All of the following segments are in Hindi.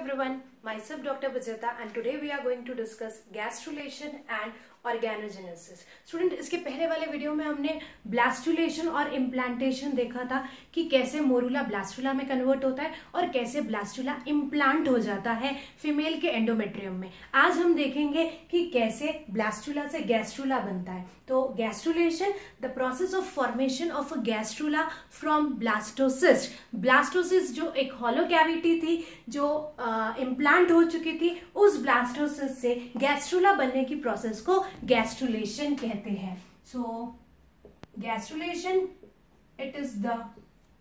everyone, myself Dr. Bajeta and today we are going to discuss gastrulation and organogenesis. Student, इसके पहले वाले वीडियो में हमने ब्लास्टुलेशन और इम्प्लांटेशन देखा था कि कैसे मोरूला ब्लास्टुला में कन्वर्ट होता है और कैसे ब्लास्टुला इम्प्लांट हो जाता है फीमेल के एंडोमेट्रियम में। आज हम देखेंगे कि कैसे ब्लास्टुला से गैस्ट्रुला बनता है। तो gastrulation, the process of formation of a gastrula from blastocyst. Blastocyst जो एक हॉलो कैविटी थी जो इम्प्लांट हो चुकी थी, उस ब्लास्टोसिस्ट से गैस्ट्रुला बनने की प्रोसेस को गैस्ट्रुलेशन कहते हैं। So gastrulation, it is the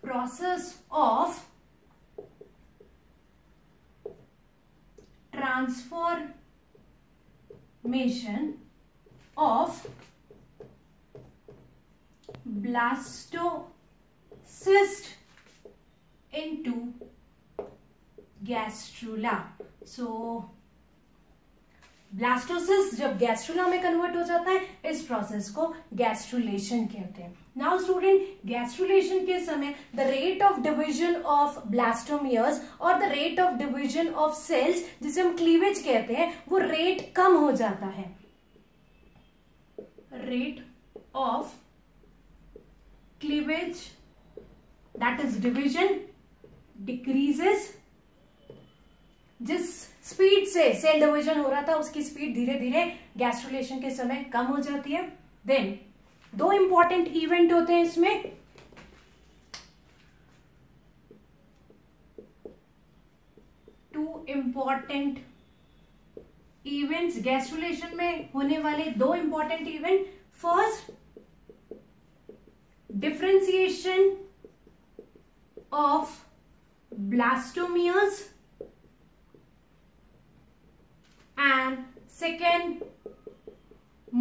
process of transformation of blastocyst into gastrula। So blastocyst जब गैस्ट्रुला में कन्वर्ट हो जाता है, इस प्रोसेस को गैस्ट्रुलेशन कहते हैं। नाउ स्टूडेंट, गैस्ट्रुलेशन के समय the rate of division of blastomeres और the rate of division of cells, जिसे हम क्लीवेज कहते हैं, वो रेट कम हो जाता है। Rate of cleavage, that is division, decreases। जिस स्पीड से सेल डिवीजन हो रहा था उसकी स्पीड धीरे धीरे गैस्ट्रुलेशन के समय कम हो जाती है। देन दो इंपॉर्टेंट इवेंट होते हैं इसमें। टू इंपॉर्टेंट इवेंट्स गैस्ट्रुलेशन में होने वाले, दो important event. First, differentiation of blastomeres and second,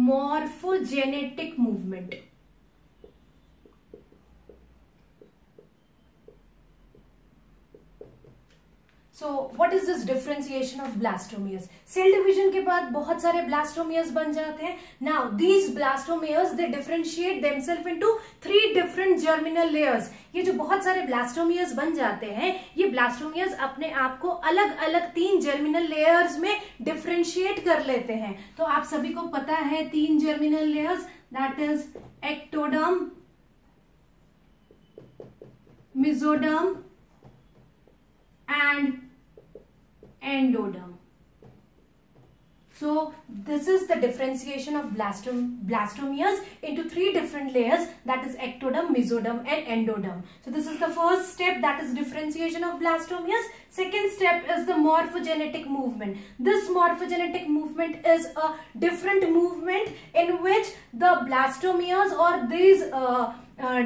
morphogenetic movement। So what is this differentiation of blastomeres? Cell division के बाद बहुत सारे ब्लास्टोमियर्स बन जाते हैं। Now these blastomeres they differentiate themselves into 3 different germinal layers। ये जो बहुत सारे ब्लास्टोमियर्स बन जाते हैं, ये ब्लास्टोमियर्स अपने आप को अलग अलग 3 जर्मिनल लेयर्स में डिफ्रेंशिएट कर लेते हैं। तो आप सभी को पता है 3 germinal layers, that is ectoderm, mesoderm and endoderm। So this is the differentiation of blastomeres into 3 different layers, that is ectoderm, mesoderm and endoderm। So this is the first step, that is differentiation of blastomeres। Second step is the morphogenetic movement। This morphogenetic movement is a different movement in which the blastomeres or these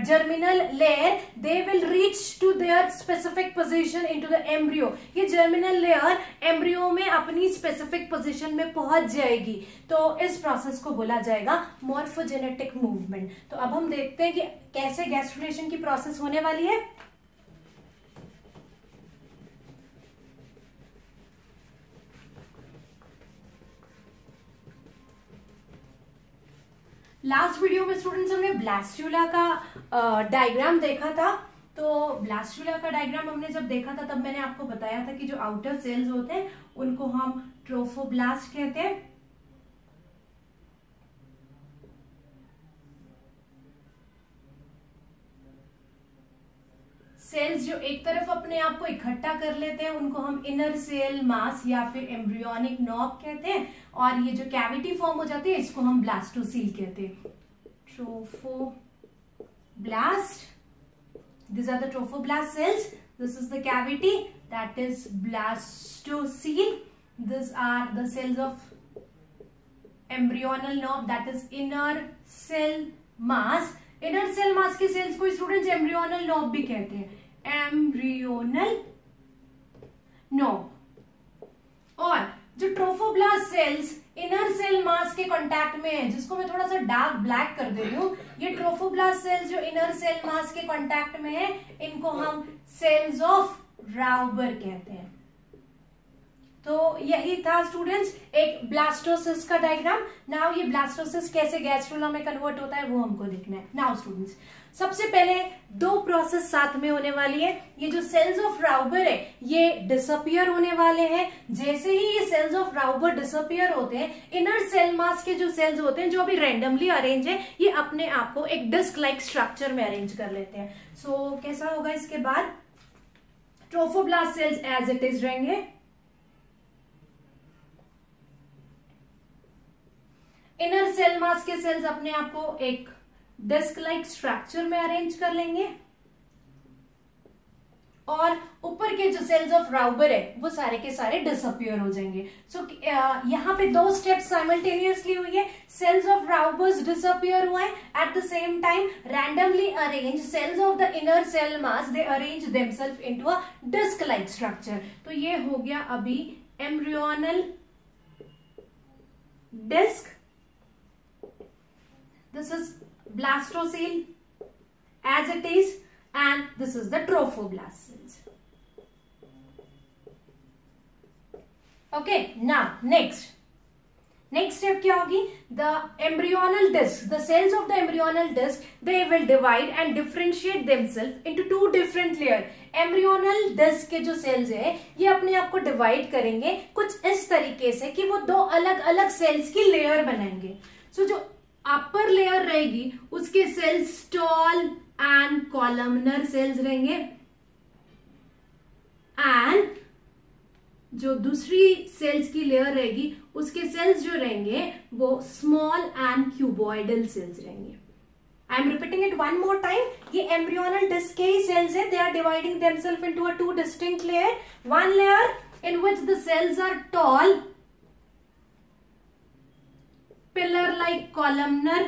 germinal layer they will reach to their specific position into the embryo। ये germinal layer embryo में अपनी specific position में पहुंच जाएगी, तो इस process को बोला जाएगा morphogenetic movement। तो अब हम देखते हैं कि कैसे गैस्ट्रुलेशन की process होने वाली है। लास्ट वीडियो में स्टूडेंट्स हमने ब्लास्टुला का डायग्राम देखा था। तो ब्लास्टुला का डायग्राम हमने जब देखा था तब मैंने आपको बताया था कि जो आउटर सेल्स होते हैं उनको हम ट्रोफोब्लास्ट कहते हैं। सेल्स जो एक तरफ अपने आप को इकट्ठा कर लेते हैं उनको हम इनर सेल मास या फिर एम्ब्रियोनिक नॉब कहते हैं, और ये जो कैविटी फॉर्म हो जाती है इसको हम ब्लास्टोसील कहते हैं। Trophoblast, these are the trophoblast cells, this is the cavity, that is blastocele, these are the cells of embryonal knob, that is inner cell mass। Inner cell mass के सेल्स को स्टूडेंट्स एम्ब्रियोनल नॉब भी कहते हैं, एम्ब्रियोनल नॉब। और जो trophoblast cells inner cell mass के कांटेक्ट में है, जिसको मैं थोड़ा सा डार्क ब्लैक कर दे रही हूं, ये ट्रोफोब्लास्ट सेल्स जो इनर सेल मास के कांटेक्ट में है, इनको हम सेल्स ऑफ राउबर कहते हैं। तो यही था स्टूडेंट्स एक ब्लास्टोसिस्ट का डायग्राम। नाउ ये ब्लास्टोसिस्ट कैसे गैस्ट्रुला में कन्वर्ट होता है वो हमको देखना है। नाउ स्टूडेंट्स सबसे पहले दो प्रोसेस साथ में होने वाली है। ये जो सेल्स ऑफ राउबर है ये डिसअपियर होने वाले हैं। जैसे ही ये सेल्स ऑफ राउबर डिसअपियर होते हैं, इनर सेल मास के जो सेल्स होते हैं जो अभी रैंडमली अरेंज है, ये अपने आप को एक डिस्क लाइक स्ट्रक्चर में अरेंज कर लेते हैं। सो कैसा होगा इसके बाद, trophoblast cells as it is रहेंगे, इनर सेल मास के सेल्स अपने आप को एक डिस्क लाइक स्ट्रक्चर में अरेंज कर लेंगे और ऊपर के जो सेल्स ऑफ राउबर है वो सारे के सारे डिसअपियर हो जाएंगे। सो यहाँ पे दो स्टेप्स साइमल्टेनियसली हुई है। सेल्स ऑफ राउबर्स डिसअपियर हुआ है, at the same time randomly arrange cells of the inner cell mass they arrange themselves into a disc like structure. तो ये हो गया अभी embryonal disc. This is blastocele as it is, and this is the trophoblast cells. Okay, now next step क्या होगी, the embryonal disc, the cells of the embryonal disc, they will divide and differentiate themselves into two different layer. Embryonal disc के जो सेल्स है ये अपने आप को डिवाइड करेंगे कुछ इस तरीके से कि वो दो अलग अलग सेल्स की लेयर बनाएंगे। सो जो अपर लेयर रहेगी उसके cells tall and columnar cells रहेंगे, एंड जो दूसरी सेल्स की लेयर रहेगी उसके सेल्स जो रहेंगे वो स्मॉल एंड क्यूबॉइडल सेल्स रहेंगे। I am repeating it one more time. ये एम्ब्रियोनल डिस्क के ही सेल्स है, they are dividing themselves into a two distinct layer. One layer in which the cells are tall, pillar like columnar,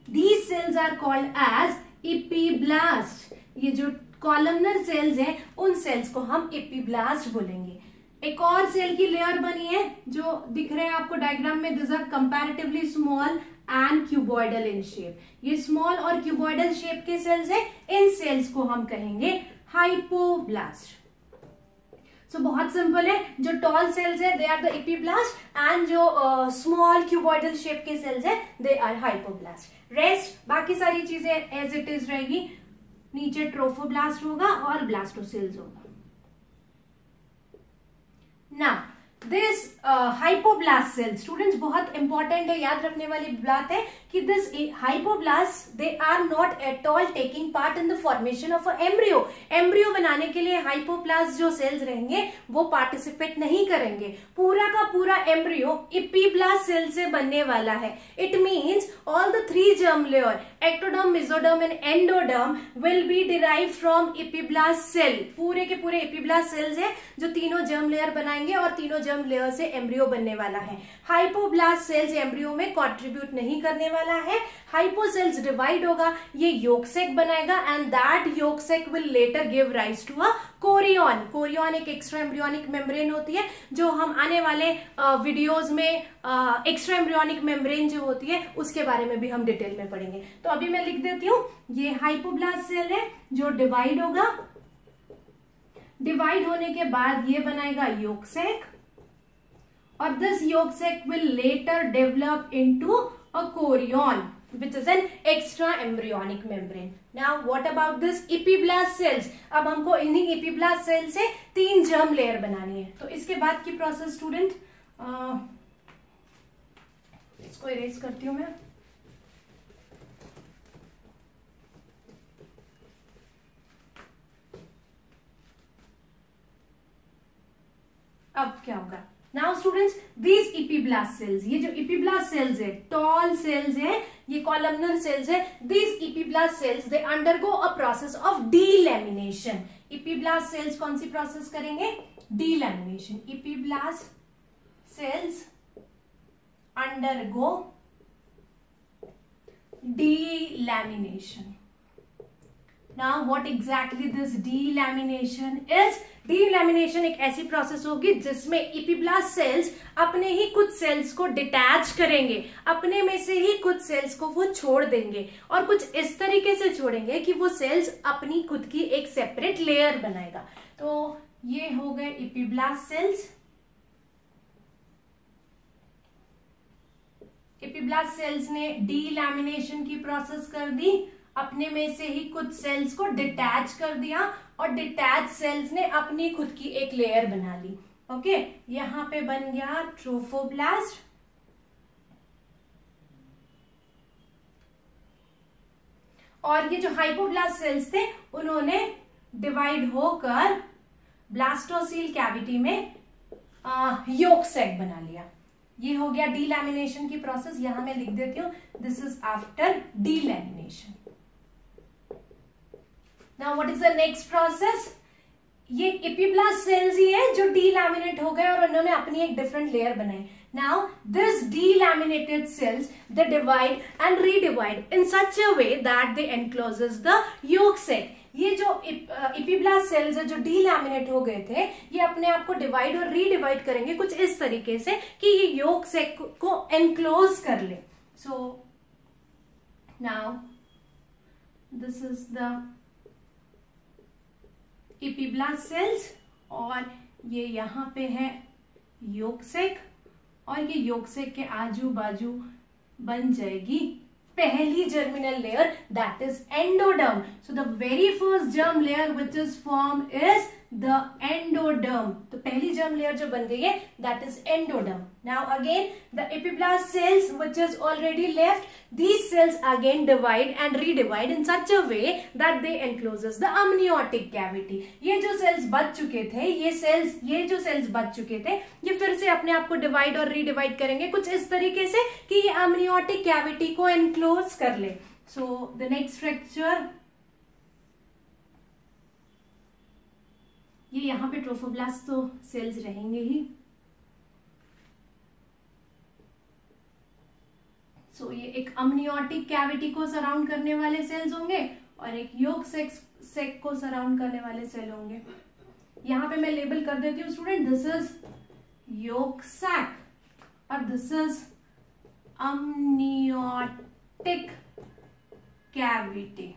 these cells are called as epiblast। ये जो कॉलमनर सेल्स हैं उन सेल्स को हम एपीब्लास्ट बोलेंगे। एक और सेल की लेयर बनी है जो दिख रहे हैं आपको डायग्राम में, this are comparatively small and cuboidal in shape. ये स्मॉल और क्यूबॉइडल शेप के सेल्स हैं, इन सेल्स को हम कहेंगे हाइपोब्लास्ट। सो बहुत सिंपल है, जो टॉल सेल्स है they are the epiblast and जो स्मॉल क्यूबॉइडल शेप के सेल्स है दे आर हाइपोब्लास्ट। रेस्ट बाकी सारी चीजें एज इट इज रहेगी, नीचे ट्रोफोब्लास्ट होगा और ब्लास्टोसेल्स होगा। Now this hypoblast cell students बहुत इंपॉर्टेंट है, याद रखने वाली बात है कि this hypoblast they are not at all taking part in the formation of a embryo. Embryo बनाने के लिए हाइपोब्लास्ट जो सेल्स रहेंगे वो पार्टिसिपेट नहीं करेंगे। पूरा का पूरा एम्ब्रियो एपीब्लास्ट सेल से बनने वाला है। It means all the three germ layer ectoderm, mesoderm and endoderm will be derive from epiblast cell. पूरे के पूरे एपीब्लास्ट सेल्स है जो तीनों जर्म लेयर बनाएंगे और तीनों जर्म लेयर से एम्ब्रियो बनने वाला है। हाइपोब्लास्ट सेल्स एम्ब्रियो में कंट्रीब्यूट नहीं करने वाला है। हाइपोसेल्स डिवाइड होगा, ये योक सेक बनाएगा and that yolk sac will later give rise to a chorion. Chorion एक एक्स्ट्रा एम्ब्रियोनिक मेम्ब्रेन होती है जो हम आने वाले वीडियोस में एक्स्ट्रा एम्ब्रियोनिक मेम्ब्रेन जो होती है उसके बारे में भी हम डिटेल में पढ़ेंगे। तो अभी मैं लिख देती हूँ, ये हाइपोब्लास्ट सेल है जो डिवाइड होगा। डिवाइड होने के बाद ये बनाएगा योक सेक और this yolk sac will later develop into a chorion which is an extra embryonic membrane. Now what about this epiblast cells? अब हमको इन्हीं epiblast cells से 3 germ layer बनानी है। तो इसके बाद की प्रोसेस स्टूडेंट, इसको इरेज करती हूं मैं। अब क्या होगा, now students these epiblast cells, ये जो एपीब्लास्ट सेल्स है टॉल सेल्स है, ये कॉलमनर सेल्स है, these epiblast cells they undergo a process of delamination. Epiblast cells कौन सी प्रोसेस करेंगे, delamination. Epiblast cells undergo delamination. Now what exactly this delamination is? Delamination एक ऐसी प्रोसेस होगी जिसमें एपिब्लास्ट सेल्स अपने ही कुछ सेल्स को डिटैच करेंगे, अपने में से ही कुछ सेल्स को वो छोड़ देंगे और कुछ इस तरीके से छोड़ेंगे कि वो सेल्स अपनी खुद की एक सेपरेट लेयर बनाएगा। तो ये हो गए एपिब्लास्ट सेल्स। एपिब्लास्ट सेल्स ने डीलैमिनेशन की प्रोसेस कर दी, अपने में से ही कुछ सेल्स को डिटैच कर दिया और डिटैच सेल्स ने अपनी खुद की एक लेयर बना ली। ओके, यहां पे बन गया ट्रोफोब्लास्ट। और ये जो हाइपोब्लास्ट सेल्स थे उन्होंने डिवाइड होकर ब्लास्टोसील कैविटी में योक सैक बना लिया। ये हो गया डीलैमिनेशन की प्रोसेस। यहां मैं लिख देती हूं, this is after delamination. Now what is the next process? ये एपिब्लास्ट सेल्स ही है जो डीलैमिनेट हो गए और उन्होंने अपनी एक डिफरेंट लेयर बनाई। Now this delaminated cells they divide and redivide in such a way that they encloses the yolk sac. ये जो एपिब्लास्ट सेल्स है जो डीलैमिनेट हो गए थे, ये अपने आप को डिवाइड और रीडिवाइड करेंगे कुछ इस तरीके से कि ये योक सैक को एनक्लोज कर ले। So now this is the epiblast cells और ये यहां पे है योक सैक और ये योक सैक के आजू बाजू बन जाएगी पहली germinal layer, that is endoderm. So the very first germ layer which is formed is the endoderm. तो पहली germ layer जो बन गई है that is endoderm. Now again the epiblast cells which is already left, these cells again divide and redivide in such a way that they encloses the amniotic cavity. ये जो cells बच चुके थे, ये जो cells बच चुके थे, ये फिर से अपने आप को डिवाइड और रीडिवाइड करेंगे कुछ इस तरीके से कि ये amniotic cavity को enclose कर ले। So the next structure, ये यहाँ पे ट्रोफोब्लास्ट तो सेल्स रहेंगे ही। सो ये एक अमनियोटिक कैविटी को सराउंड करने वाले सेल्स होंगे और एक योक सैक को सराउंड करने वाले सेल होंगे। यहाँ पे मैं लेबल कर देती हूँ student, this is yolk sac और this is amniotic cavity.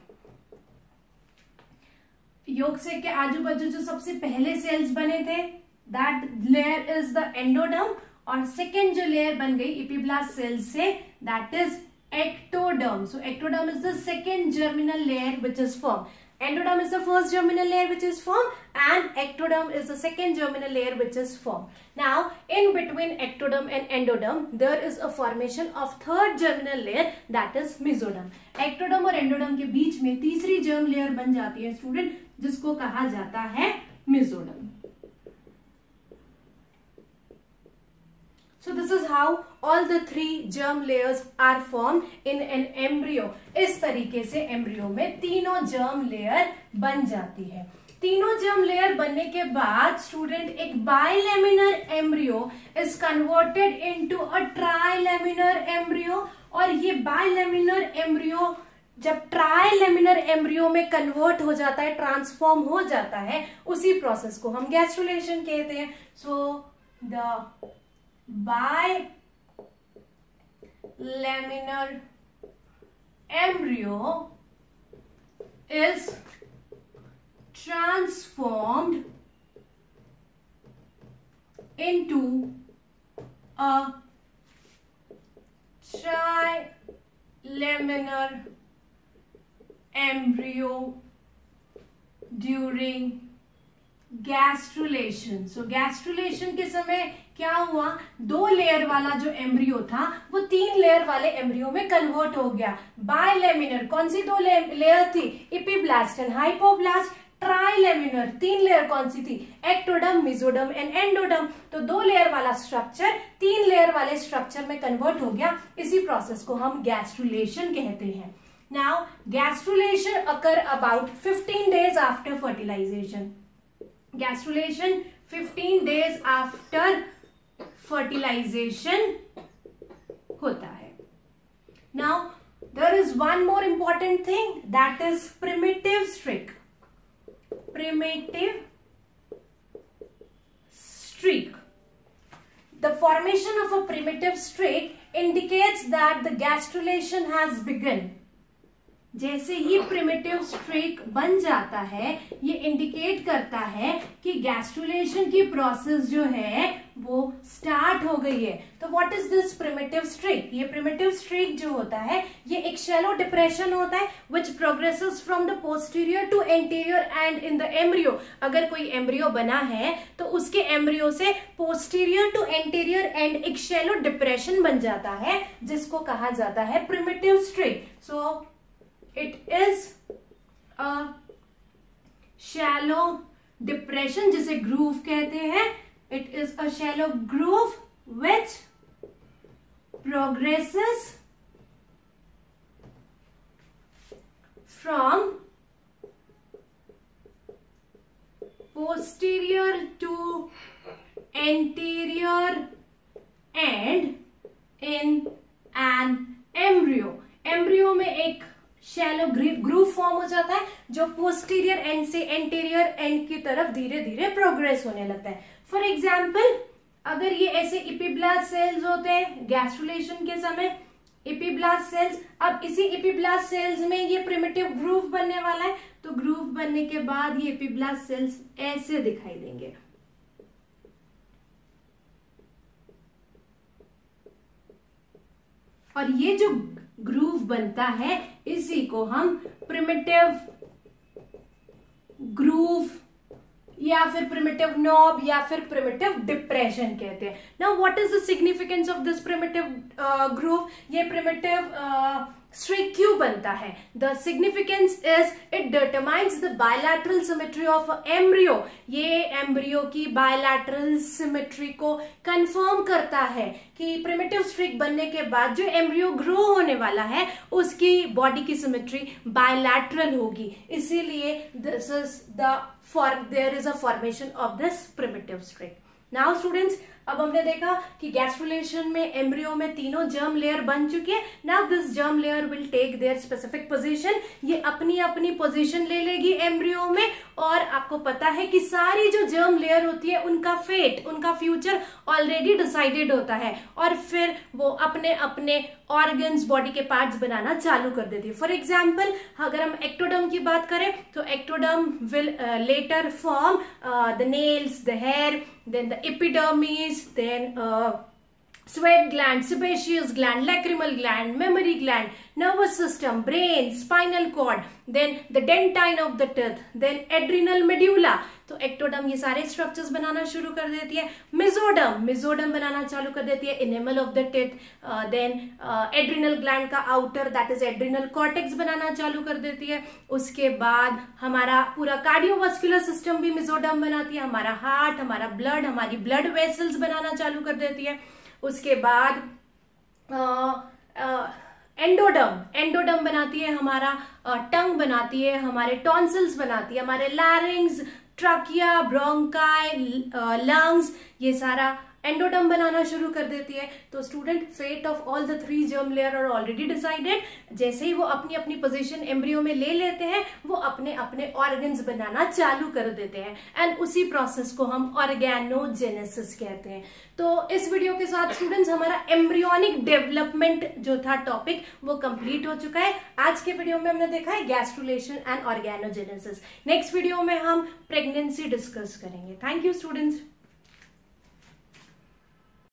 Yolk sac के आजू बाजू जो सबसे पहले सेल्स बने थे that layer is the endoderm और सेकेंड जो लेयर बन गई एपिब्लास्ट सेल्स से that is ectoderm. So ectoderm is the second germinal layer which is form. Endoderm is the first germinal layer which is formed and ectoderm is the second germinal layer which is formed. Now in between ectoderm and endoderm there is a formation of third germinal layer that is mesoderm. Ectoderm और endoderm के बीच में तीसरी germ layer बन जाती है स्टूडेंट जिसको कहा जाता है mesoderm. So this is how all the three germ layers are formed in an embryo. इस तरीके से एम्ब्रियो में तीनों germ layer बन जाती है। तीनों germ layer बनने के बाद स्टूडेंट एक bilaminar embryo is converted into a trilaminar embryo और ये बाइलेमिनर एम्ब्रियो जब ट्राइलेमिनर एम्ब्रियो में कन्वर्ट हो जाता है, ट्रांसफॉर्म हो जाता है, उसी प्रोसेस को हम गैस्ट्रुलेशन कहते हैं। So the bilaminar embryo is transformed into a trilaminar embryo during gastrulation. So gastrulation के समय क्या हुआ, दो लेयर वाला जो एम्ब्रियो था वो तीन लेयर वाले एम्ब्रियो में कन्वर्ट हो गया। बाइलेमिनर कौन सी दो लेयर थी, एपिब्लास्ट एंड हाइपोब्लास्ट। ट्राइलेमिनर तीन लेयर कौन सी थी, एक्टोडर्म, मेसोडर्म एंड एंडोडर्म। तो दो लेयर वाला स्ट्रक्चर तीन लेयर वाले स्ट्रक्चर में कन्वर्ट हो गया। इसी प्रोसेस को हम गैस्ट्रुलेशन कहते हैं। Now gastrulation occur about 15 days after fertilization. Gastrulation 15 days after fertilization होता है। Now there is one more important thing that is primitive streak. Primitive streak. The formation of a primitive streak indicates that the gastrulation has begun. जैसे ही प्रिमिटिव स्ट्रीक बन जाता है, ये इंडिकेट करता है कि गैस्ट्रुलेशन की प्रोसेस जो है वो स्टार्ट हो गई है. तो what is this primitive streak? ये प्रिमिटिव स्ट्रीक जो होता है ये एक शैलो डिप्रेशन होता है which progresses from the posterior to anterior end in the embryo. अगर कोई एम्ब्रियो बना है तो उसके एम्ब्रियो से पोस्टीरियर टू एंटीरियर एंड एक शैलो डिप्रेशन बन जाता है जिसको कहा जाता है primitive streak. So it is a shallow depression जिसे groove कहते हैं. It is a shallow groove which progresses from posterior to anterior and in an embryo. Embryo में एक शैलो ग्रूव फॉर्म हो जाता है जो पोस्टीरियर एंड से एंटीरियर एंड की तरफ धीरे धीरे प्रोग्रेस होने लगता है. फॉर एग्जाम्पल, अगर ये ऐसे इपीब्लास्ट सेल्स होते हैं गैस्ट्रुलेशन के समय, इपीब्लास्ट सेल्स, अब इसी इपीब्लास्ट सेल्स में ये प्रिमिटिव ग्रूव बनने वाला है. तो ग्रूव बनने के बाद ये इपीब्लास्ट सेल्स ऐसे दिखाई देंगे. और ये जो ग्रूव बनता है इसी को हम प्रिमिटिव ग्रूव या फिर प्रिमिटिव नॉब या फिर प्रिमिटिव डिप्रेशन कहते हैं. Now what is the significance of this primitive groove? ये प्रिमिटिव स्ट्रीक क्यों बनता है? The significance is it determines the bilateral symmetry of embryo. ये एम्ब्रियो की बायलैटरल सिमेट्री को कंफर्म करता है कि प्रिमिटिव स्ट्रीक बनने के बाद जो एम्ब्रियो ग्रो होने वाला है उसकी बॉडी की सिमेट्री बायलैटरल होगी. इसीलिए this is there is a formation of this primitive streak. Now students, अब हमने देखा कि गैस्ट्रुलेशन में एम्ब्रियो में तीनों जर्म लेयर बन चुकी है. Now this germ layer will take their specific position. ये अपनी अपनी पोजीशन ले लेगी एम्ब्रियो में, और आपको पता है कि सारी जो जर्म लेयर होती है उनका फेट, उनका फ्यूचर ऑलरेडी डिसाइडेड होता है, और फिर वो अपने अपने ऑर्गन्स, बॉडी के पार्ट्स बनाना चालू कर देती है. फॉर एग्जाम्पल, अगर हम एक्टोडर्म की बात करें तो ectoderm will later form the nails, the hair, then the epidermis, then sweat gland, sebaceous gland, lacrimal gland, mammary gland, nervous system, brain, spinal cord, then the dentine of the teeth, then adrenal medulla. तो एक्टोडर्म ये सारे स्ट्रक्चर्स बनाना शुरू कर देती है. मेसोडर्म बनाना चालू कर देती है, enamel of the teeth. Then adrenal gland का outer, that is adrenal cortex बनाना चालू कर देती है. उसके बाद हमारा पूरा कार्डियोवास्कुलर सिस्टम भी मेसोडर्म बनाती है. हमारा हार्ट, हमारा ब्लड, हमारी ब्लड वेसल्स बनाना चालू कर देती है. उसके बाद एंडोडर्म बनाती है हमारा टंग बनाती है, हमारे टॉन्सिल्स बनाती है, हमारे लैरिंग्स, ट्रकिया, ब्रोंकाई, लंग्स, ये सारा एंडोडर्म बनाना शुरू कर देती है. तो student, fate of all the 3 germ layer are already decided. जैसे ही वो अपनी अपनी पोजीशन एम्ब्रियो में ले लेते हैं वो अपने अपने ऑर्गन्स बनाना चालू कर देते हैं, एंड उसी प्रोसेस को हम ऑर्गेनोजेनेसिस कहते हैं. तो इस वीडियो के साथ स्टूडेंट्स हमारा एम्ब्रियोनिक डेवलपमेंट जो था टॉपिक वो कंप्लीट हो चुका है. आज के वीडियो में हमने देखा है gastrulation and organogenesis. Next video में हम प्रेगनेंसी डिस्कस करेंगे. Thank you students.